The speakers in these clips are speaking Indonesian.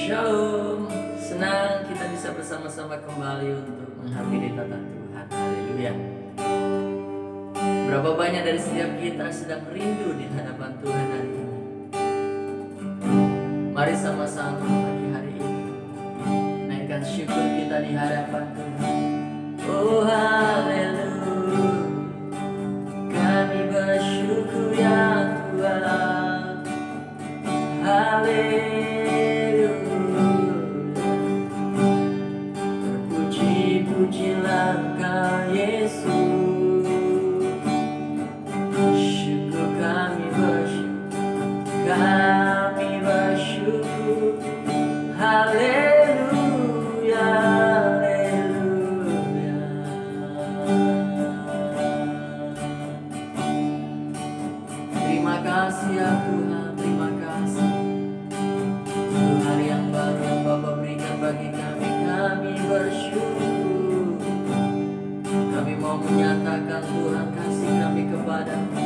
Shalom, senang kita bisa bersama-sama kembali untuk menghadiri tata Tuhan. Haleluya. Berapa banyak dari setiap kita sedang rindu di hadapan Tuhan hari ini. Mari sama-sama pagi hari ini naikkan syukur kita di hadapan Tuhan. Oh haleluya, kami bersyukur ya Tuhan. Haleluya, terpuji-pujilah Engkau Yesus. Syukur kami bersyukur. Haleluya, haleluya. Terima kasih ya Tuhan, terima kasih untuk hari yang baru yang Bapa berikan bagi kami. Kami bersyukur. Kami mau menyatakan Tuhan kasih kami kepada-Mu.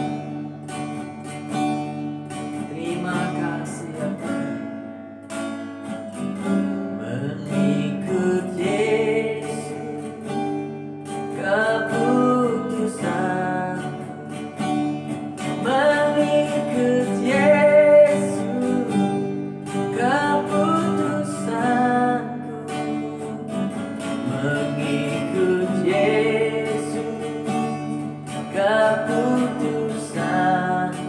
Terima kasih ya Tuhan. Mengikut Yesus keputusan, mengikut Yesus keputusanku, mengikut Yesus keputusanku,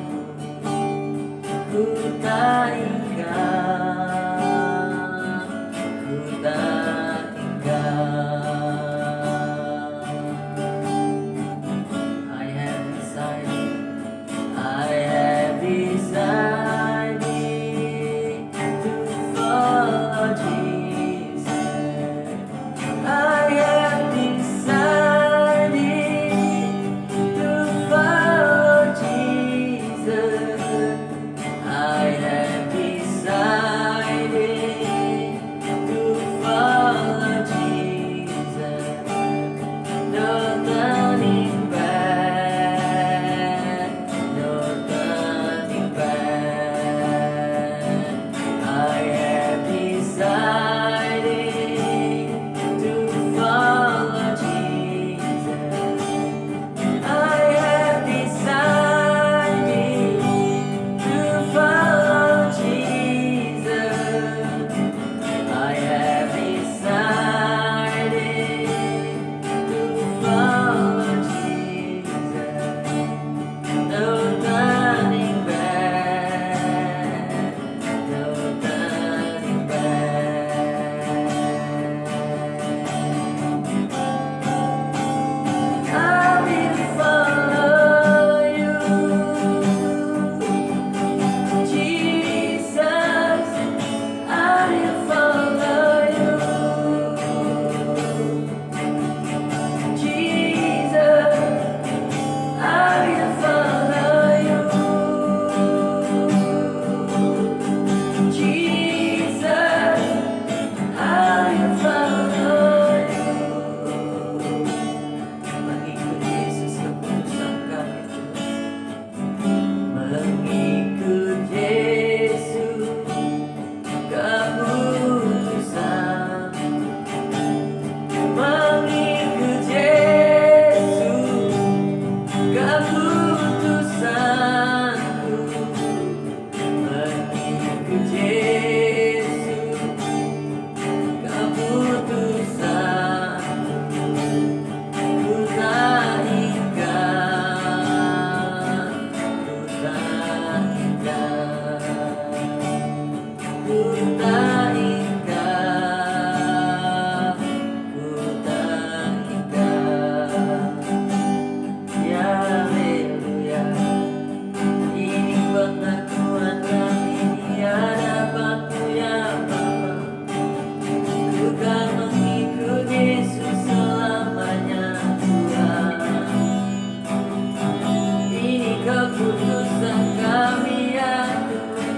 ku tak ingkar, ku tak ingkar. I have decided to follow Jesus. I have decided to follow Jesus. I have decided to follow Jesus. No turning back, no turning back. I have decided to follow Jesus. I have decided to follow Jesus. I have decided to follow Jesus. No turning back, no turning back. I will follow you, Jesus. I will follow you, Jesus. I will follow you, Jesus. I will follow you. Mengikut Yesus keputusan kami Tuhan. Mengikut Yesus keputusan, mengikut Yesus keputusanku, mengikut Yesus keputusanku, ku tak ingkar, ku tak ingkar, ku tak ingkar, ku tak ingkar. Ya haleluya, ini pengakuan kami di hadapan-Mu ya Bapa. Ku kan mengikut Yesus selamanya Tuhan. Ini keputusan kami ya Tuhan,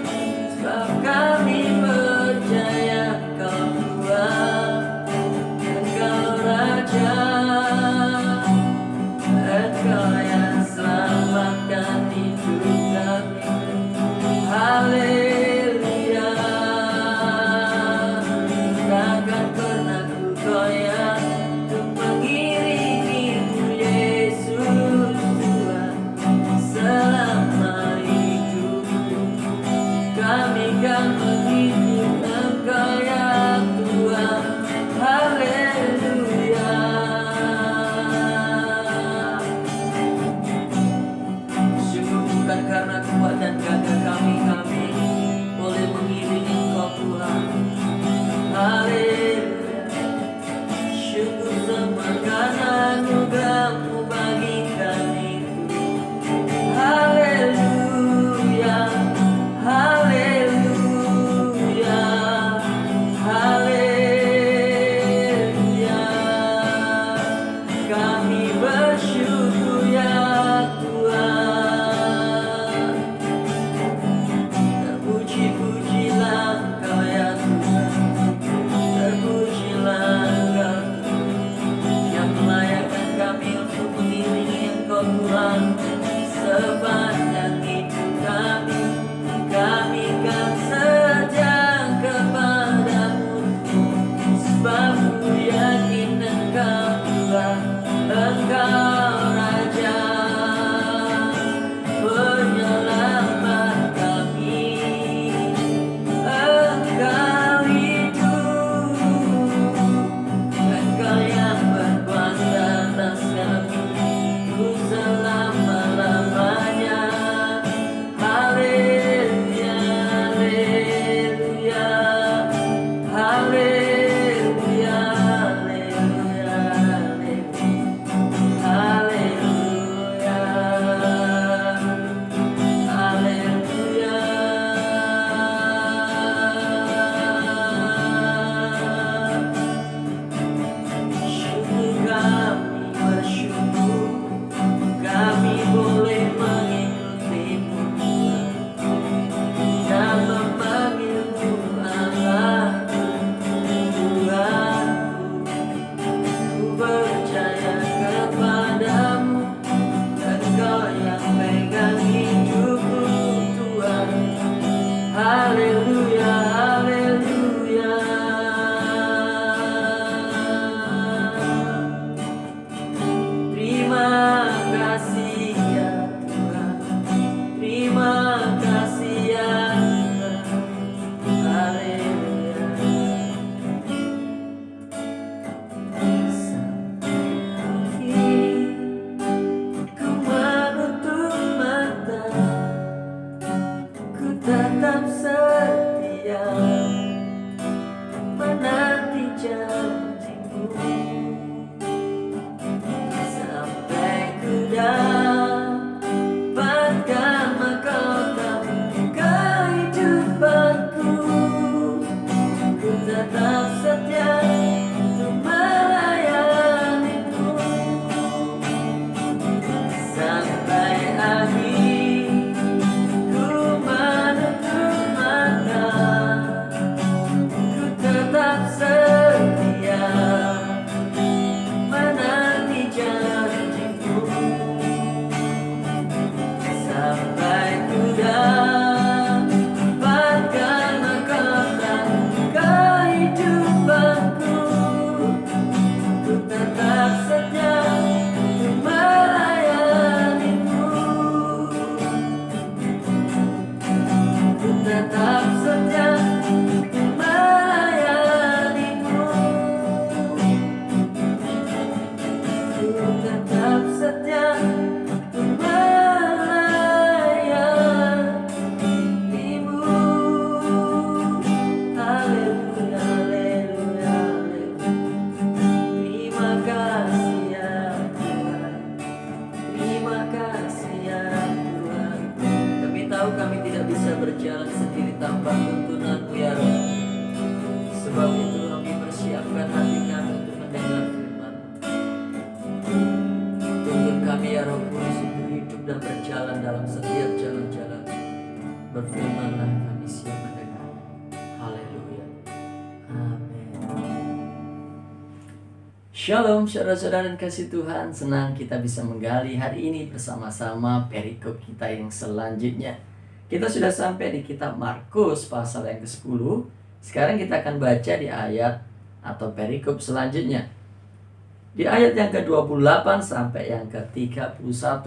sebab kami percaya tetap setia untuk melayanimu sampai akhir. Ku menutup mata, ku tetap setia menanti janjimu sampai ku dapatkan mahkota kehidupanku. Ku tetap setia untuk melayanimu. Ku tetap setia untuk melayanimu. Ku tetap setia untuk melayanimu. Haleluya, haleluya, haleluya. Terima kasih ya Tuhan. Terima kasih ya Tuhan. Kami tahu kami tidak bisa berjalan sendiri tanpa tuntunan-Mu ya Roh. Sebab itu kami persiapkan hati kami untuk mendengar firman-Mu. Tuntun kami ya Roh Kudus untuk hidup dan berjalan dalam setiap jalan-jalan. Berfirmanlah, kami siap mendengar. Haleluya. Amin. Shalom saudara-saudara dan kasih Tuhan. Senang kita bisa menggali hari ini bersama-sama perikop kita yang selanjutnya. Kita sudah sampai di kitab Markus pasal yang ke-10. Sekarang kita akan baca di ayat atau perikop selanjutnya. Di ayat yang ke-28 sampai yang ke-31.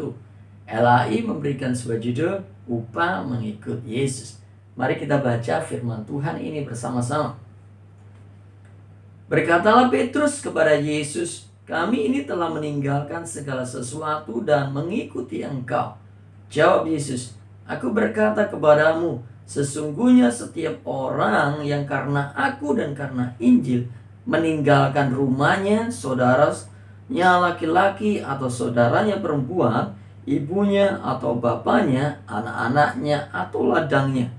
LAI memberikan sebuah judul, upah mengikut Yesus. Mari kita baca firman Tuhan ini bersama-sama. Berkatalah Petrus kepada Yesus, kami ini telah meninggalkan segala sesuatu dan mengikuti Engkau. Jawab Yesus, aku berkata kepadamu, sesungguhnya setiap orang yang karena aku dan karena Injil meninggalkan rumahnya, saudaranya laki-laki atau saudaranya perempuan, ibunya atau bapaknya, anak-anaknya atau ladangnya.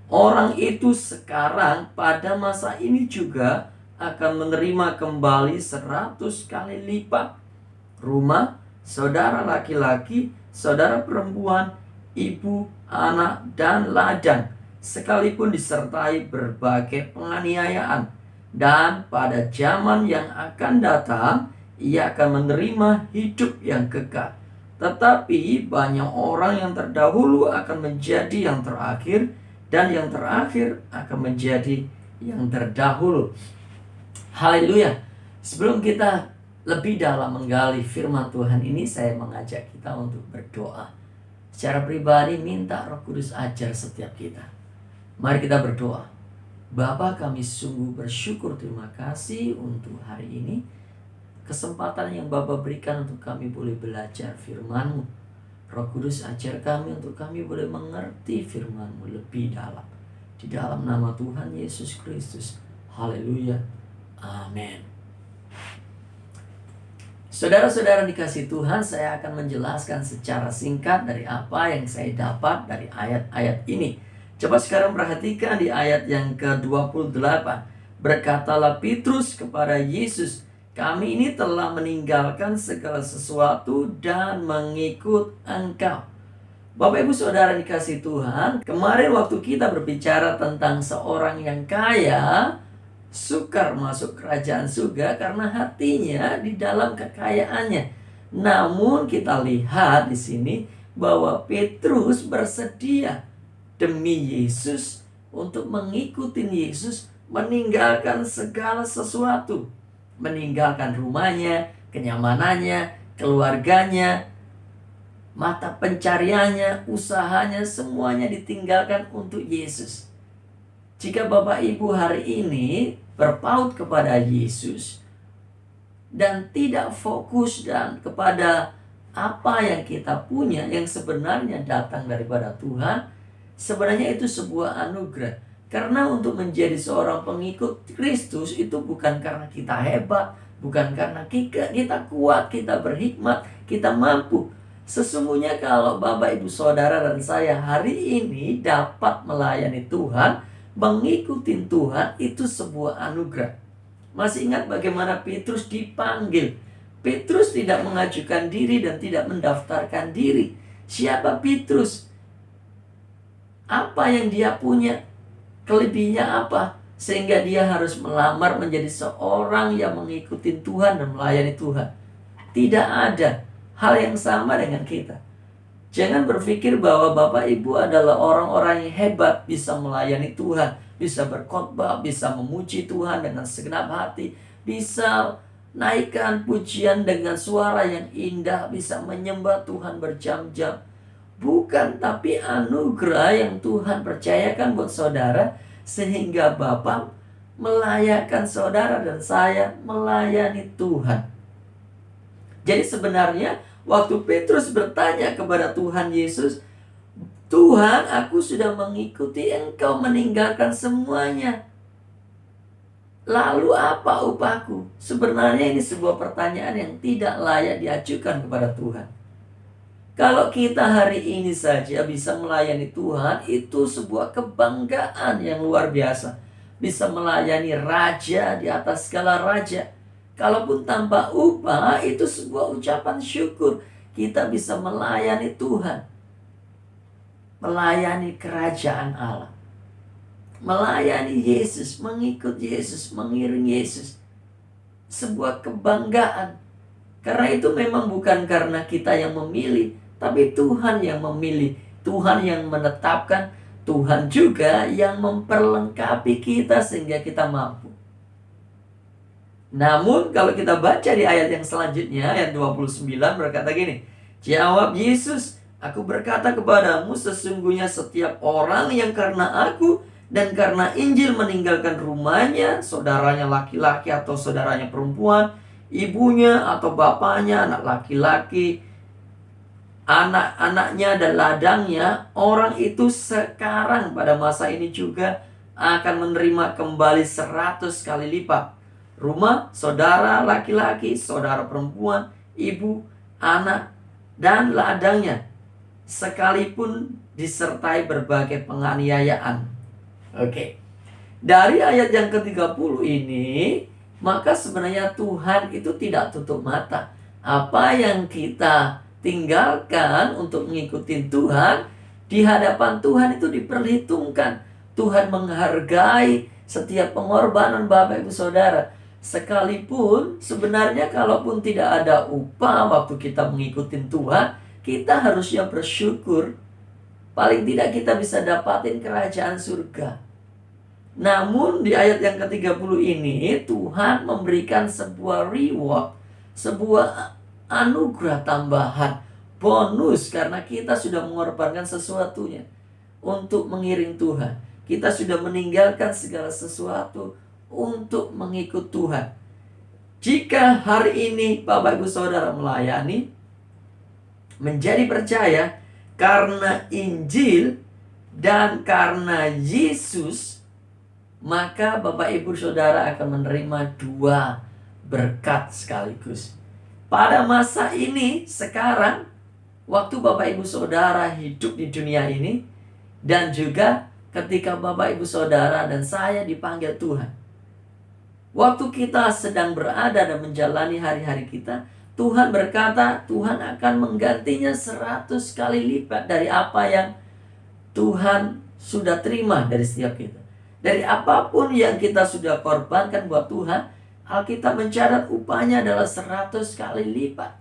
Orang itu sekarang pada masa ini juga akan menerima kembali 100 kali lipat rumah, saudara laki-laki, saudara perempuan, ibu, anak, dan ladang, sekalipun disertai berbagai penganiayaan. Dan pada zaman yang akan datang, ia akan menerima hidup yang kekal. Tetapi banyak orang yang terdahulu akan menjadi yang terakhir, dan yang terakhir akan menjadi yang terdahulu. Haleluya. Sebelum kita lebih dalam menggali firman Tuhan ini, saya mengajak kita untuk berdoa. Secara pribadi minta Roh Kudus ajar setiap kita. Mari kita berdoa. Bapa, kami sungguh bersyukur, terima kasih untuk hari ini. Kesempatan yang Bapa berikan untuk kami boleh belajar firman-Mu. Roh Kudus ajar kami untuk kami boleh mengerti firman-Mu lebih dalam. Di dalam nama Tuhan Yesus Kristus. Haleluya. Amin. Saudara-saudara dikasih Tuhan, saya akan menjelaskan secara singkat dari apa yang saya dapat dari ayat-ayat ini. Coba sekarang perhatikan di ayat yang ke-28. Berkatalah Petrus kepada Yesus, kami ini telah meninggalkan segala sesuatu dan mengikut Engkau. Bapak Ibu Saudara dikasih Tuhan, kemarin waktu kita berbicara tentang seorang yang kaya, sukar masuk kerajaan surga karena hatinya di dalam kekayaannya. Namun kita lihat di sini bahwa Petrus bersedia demi Yesus untuk mengikuti Yesus, meninggalkan segala sesuatu, meninggalkan rumahnya, kenyamanannya, keluarganya, mata pencariannya, usahanya, semuanya ditinggalkan untuk Yesus. Jika Bapak Ibu hari ini berpaut kepada Yesus dan tidak fokus dan kepada apa yang kita punya yang sebenarnya datang daripada Tuhan, sebenarnya itu sebuah anugerah. Karena untuk menjadi seorang pengikut Kristus itu bukan karena kita hebat, bukan karena kita kuat, kita berhikmat, kita mampu. Sesungguhnya kalau Bapak Ibu Saudara dan saya hari ini dapat melayani Tuhan, Mengikuti Tuhan itu sebuah anugerah. Masih ingat bagaimana Petrus dipanggil? Petrus tidak mengajukan diri dan tidak mendaftarkan diri. Siapa Petrus? Apa yang dia punya? Kelebihannya apa? Sehingga dia harus melamar menjadi seorang yang mengikuti Tuhan dan melayani Tuhan. Tidak ada hal yang sama dengan kita. Jangan berpikir bahwa Bapak Ibu adalah orang-orang yang hebat, bisa melayani Tuhan, bisa berkhotbah, bisa memuji Tuhan dengan segenap hati, bisa naikkan pujian dengan suara yang indah, bisa menyembah Tuhan berjam-jam. Bukan, tapi anugerah yang Tuhan percayakan buat saudara, sehingga Bapak melayakkan saudara dan saya melayani Tuhan. Jadi sebenarnya waktu Petrus bertanya kepada Tuhan Yesus, Tuhan, aku sudah mengikuti Engkau meninggalkan semuanya. Lalu apa upahku? Sebenarnya ini sebuah pertanyaan yang tidak layak diajukan kepada Tuhan. Kalau kita hari ini saja bisa melayani Tuhan, itu sebuah kebanggaan yang luar biasa. Bisa melayani raja di atas segala raja. Kalaupun tanpa upah, itu sebuah ucapan syukur. Kita bisa melayani Tuhan. Melayani kerajaan Allah. Melayani Yesus, mengikut Yesus, mengiring Yesus. Sebuah kebanggaan. Karena itu memang bukan karena kita yang memilih, tapi Tuhan yang memilih. Tuhan yang menetapkan. Tuhan juga yang memperlengkapi kita sehingga kita mampu. Namun kalau kita baca di ayat yang selanjutnya, ayat 29 berkata gini, jawab Yesus, aku berkata kepadamu, sesungguhnya setiap orang yang karena aku dan karena Injil meninggalkan rumahnya, saudaranya laki-laki atau saudaranya perempuan, ibunya atau bapaknya, anak laki-laki, anak-anaknya dan ladangnya, orang itu sekarang pada masa ini juga akan menerima kembali 100 kali lipat. Rumah, saudara laki-laki, saudara perempuan, ibu, anak, dan ladangnya, sekalipun disertai berbagai penganiayaan. Oke. Dari ayat yang ke-30 ini, maka sebenarnya Tuhan itu tidak tutup mata. Apa yang kita tinggalkan untuk mengikuti Tuhan, di hadapan Tuhan itu diperhitungkan. Tuhan menghargai setiap pengorbanan Bapak Ibu Saudara. Sekalipun sebenarnya kalaupun tidak ada upah waktu kita mengikuti Tuhan, kita harusnya bersyukur. Paling tidak kita bisa dapatin kerajaan surga. Namun di ayat yang ke-30 ini Tuhan memberikan sebuah reward, sebuah anugerah tambahan, bonus, karena kita sudah mengorbankan sesuatunya untuk mengiring Tuhan. Kita sudah meninggalkan segala sesuatu untuk mengikut Tuhan. Jika hari ini Bapak Ibu Saudara melayani, menjadi percaya karena Injil dan karena Yesus, maka Bapak Ibu Saudara akan menerima 2 berkat sekaligus. Pada masa ini, sekarang, waktu Bapak Ibu Saudara hidup di dunia ini, dan juga ketika Bapak Ibu Saudara dan saya dipanggil Tuhan. Waktu kita sedang berada dan menjalani hari-hari kita, Tuhan berkata, Tuhan akan menggantinya 100 kali lipat dari apa yang Tuhan sudah terima dari setiap kita. Dari apapun yang kita sudah korbankan buat Tuhan, Alkitab mencatat upahnya adalah 100 kali lipat.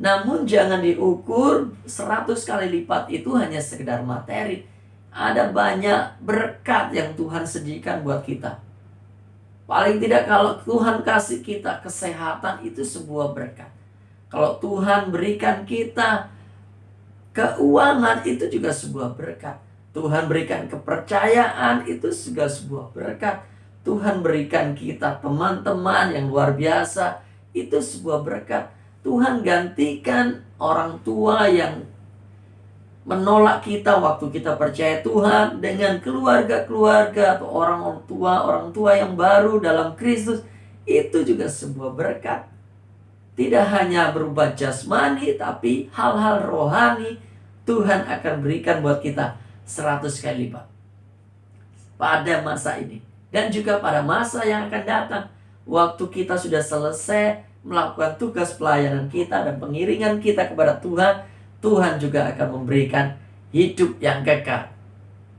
Namun jangan diukur 100 kali lipat itu hanya sekedar materi. Ada banyak berkat yang Tuhan sediakan buat kita. Paling tidak kalau Tuhan kasih kita kesehatan, itu sebuah berkat. Kalau Tuhan berikan kita keuangan, itu juga sebuah berkat. Tuhan berikan kepercayaan, itu juga sebuah berkat. Tuhan berikan kita teman-teman yang luar biasa, itu sebuah berkat. Tuhan gantikan orang tua yang menolak kita waktu kita percaya Tuhan dengan keluarga-keluarga atau orang tua yang baru dalam Kristus. Itu juga sebuah berkat. Tidak hanya berupa jasmani, tapi hal-hal rohani Tuhan akan berikan buat kita 100 kali lipat. pada masa ini. Dan juga pada masa yang akan datang. Waktu kita sudah selesai melakukan tugas pelayanan kita dan pengiringan kita kepada Tuhan, Tuhan juga akan memberikan hidup yang kekal.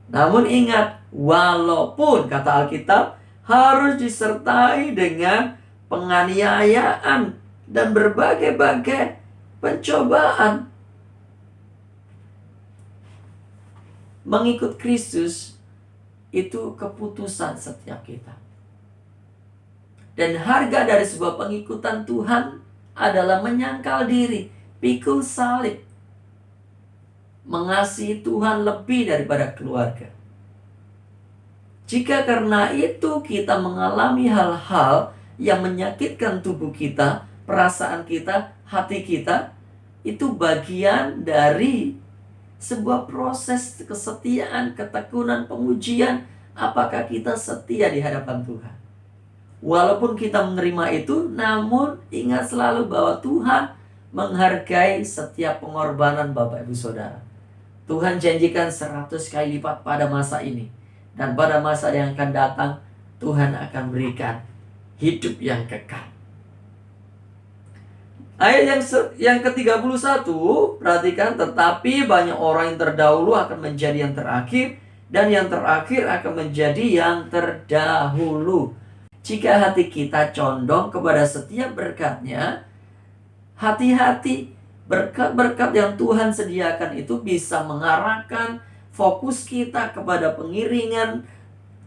Namun ingat, walaupun kata Alkitab harus disertai dengan penganiayaan dan berbagai-bagai pencobaan. Mengikut Kristus itu keputusan setiap kita. Dan harga dari sebuah pengikutan Tuhan adalah menyangkal diri, pikul salib, mengasihi Tuhan lebih daripada keluarga. Jika karena itu kita mengalami hal-hal yang menyakitkan tubuh kita, perasaan kita, hati kita, itu bagian dari sebuah proses kesetiaan, ketekunan, pengujian. Apakah kita setia di hadapan Tuhan? Walaupun kita menerima itu, namun ingat selalu bahwa Tuhan menghargai setiap pengorbanan Bapak Ibu Saudara. Tuhan janjikan 100 kali lipat pada masa ini. Dan pada masa yang akan datang, Tuhan akan berikan hidup yang kekal. Ayat yang ke-31, perhatikan, tetapi banyak orang yang terdahulu akan menjadi yang terakhir, dan yang terakhir akan menjadi yang terdahulu. Jika hati kita condong kepada setiap berkat-Nya, hati-hati, berkat-berkat yang Tuhan sediakan itu bisa mengarahkan fokus kita kepada pengiringan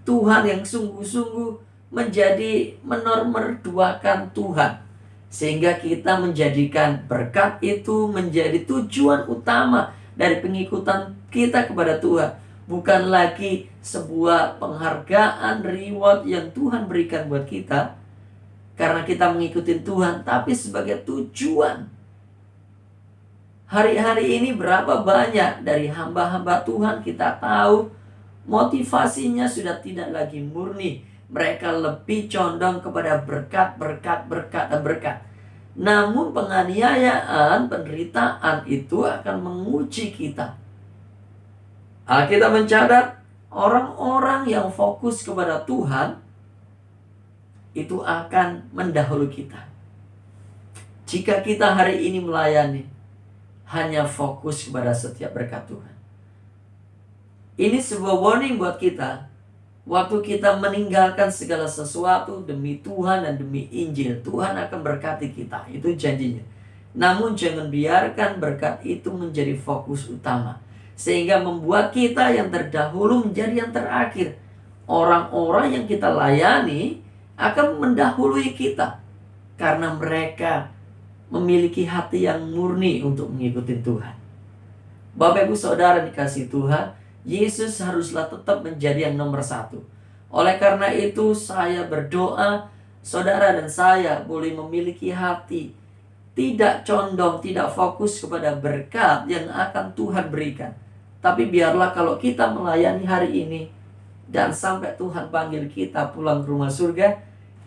Tuhan yang sungguh-sungguh, menjadi menomorduakan Tuhan. Sehingga kita menjadikan berkat itu menjadi tujuan utama dari pengikutan kita kepada Tuhan. Bukan lagi sebuah penghargaan, reward yang Tuhan berikan buat kita karena kita mengikuti Tuhan, tapi sebagai tujuan. Hari-hari ini berapa banyak dari hamba-hamba Tuhan kita tahu motivasinya sudah tidak lagi murni. Mereka lebih condong kepada berkat. Namun penganiayaan, penderitaan itu akan menguji kita. Kita mencatat orang-orang yang fokus kepada Tuhan itu akan mendahului kita. Jika kita hari ini melayani hanya fokus kepada setiap berkat Tuhan, ini sebuah warning buat kita. Waktu kita meninggalkan segala sesuatu demi Tuhan dan demi Injil, Tuhan akan berkati kita. Itu janjinya. Namun jangan biarkan berkat itu menjadi fokus utama, sehingga membuat kita yang terdahulu menjadi yang terakhir. Orang-orang yang kita layani akan mendahului kita karena mereka memiliki hati yang murni untuk mengikuti Tuhan. Bapak Ibu Saudara dikasihi Tuhan, Yesus haruslah tetap menjadi yang nomor satu. Oleh karena itu saya berdoa saudara dan saya boleh memiliki hati tidak condong, tidak fokus kepada berkat yang akan Tuhan berikan. Tapi biarlah kalau kita melayani hari ini dan sampai Tuhan panggil kita pulang ke rumah surga,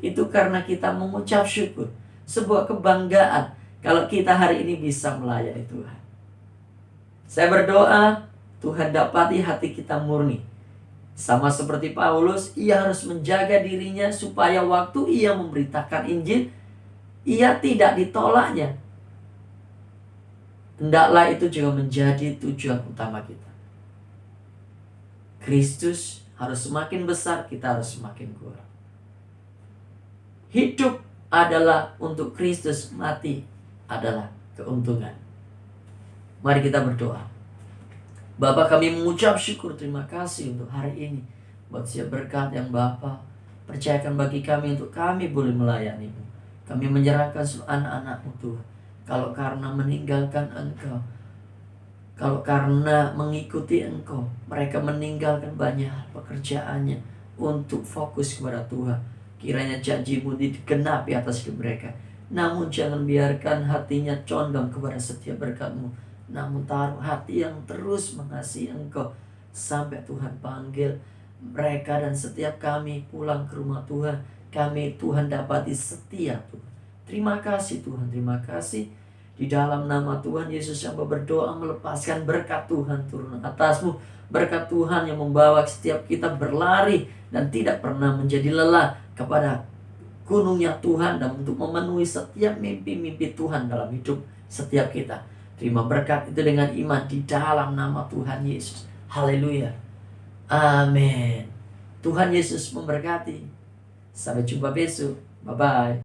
itu karena kita mengucap syukur. Sebuah kebanggaan kalau kita hari ini bisa melayani Tuhan. Saya berdoa Tuhan dapati hati kita murni. Sama seperti Paulus, ia harus menjaga dirinya supaya waktu ia memberitakan Injil, ia tidak ditolaknya. Hendaklah itu juga menjadi tujuan utama kita. Kristus harus semakin besar, kita harus semakin kurang. Hidup adalah untuk Kristus, mati adalah keuntungan. Mari kita berdoa. Bapa, kami mengucap syukur, terima kasih untuk hari ini. Buat setiap berkat yang Bapa percayakan bagi kami untuk kami boleh melayani-Mu. Kami menyerahkan seluruh anak-anak-Mu Tuhan. Kalau karena meninggalkan Engkau, kalau karena mengikuti Engkau, mereka meninggalkan banyak pekerjaannya untuk fokus kepada Tuhan. Kiranya janji-Mu digenapi atas hidup mereka. Namun jangan biarkan hatinya condong kepada setiap berkat-Mu. Namun taruh hati yang terus mengasihi Engkau sampai Tuhan panggil mereka dan setiap kami pulang ke rumah Tuhan. Kami Tuhan dapati setia Tuhan. Terima kasih Tuhan, terima kasih. Di dalam nama Tuhan Yesus, hamba berdoa melepaskan berkat Tuhan turun atasmu. Berkat Tuhan yang membawa setiap kita berlari dan tidak pernah menjadi lelah kepada gunungnya Tuhan, dan untuk memenuhi setiap mimpi-mimpi Tuhan dalam hidup setiap kita. Terima berkat itu dengan iman di dalam nama Tuhan Yesus. Haleluya. Amin. Tuhan Yesus memberkati. Sampai jumpa besok. Bye-bye.